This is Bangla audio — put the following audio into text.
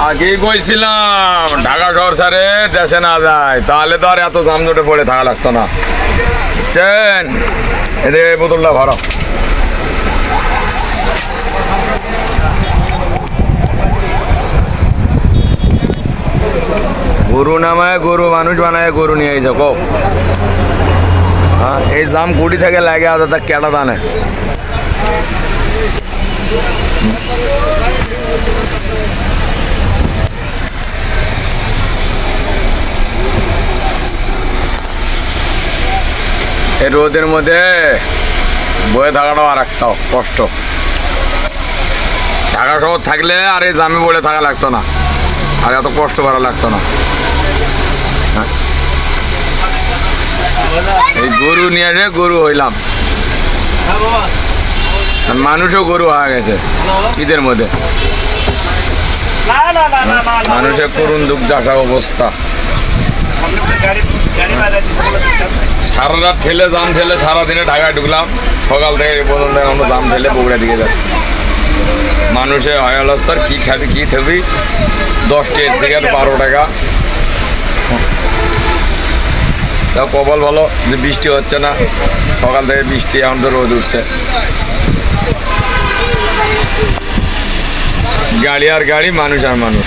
আগেই কইছিলাম ঢাকা শহর সারে দেশে না যায়, তাহলে তো আর এত জামজটে পড়ে থাকা লাগতো না। বুঝছেন? এদের বোতলটা ভরো। গরু নামায় গরু মানুষ বানায় গরু নিয়ে যাও। হ্যাঁ, এই জাম কুড়ি থেকে লাগে আদা তা কেটা দানে। এই রোদের মধ্যে বয়ে থাকাটাও আর একটা কষ্ট। ঢাকা শহর থাকলে আর এই জামে বলে থাকা লাগতো না, আর এত কষ্ট করা লাগতো না। এই গরু নিয়ে এসে গরু হইলাম, মানুষও গরু হয়ে গেছে ঈদের মধ্যে। মানুষের করুণ দুর্দশা অবস্থা। সারা রাত ঠেলে জাম ঠেলে সারাদিনে ঢাকায় ঢুকলাম, সকাল থেকে এ পর্যন্ত আমরা জাম ঠেলে বগুড়া দিকে যাচ্ছি। মানুষের হয় অবস্থার কী খাবি কী থাকবি, 10 টের সিগারেট 12 টাকা। তাও কপাল ভালো যে বৃষ্টি হচ্ছে না, সকাল থেকে বৃষ্টি, এখন তো রোদ উঠছে। গাড়ি আর গাড়ি, মানুষ আর মানুষ।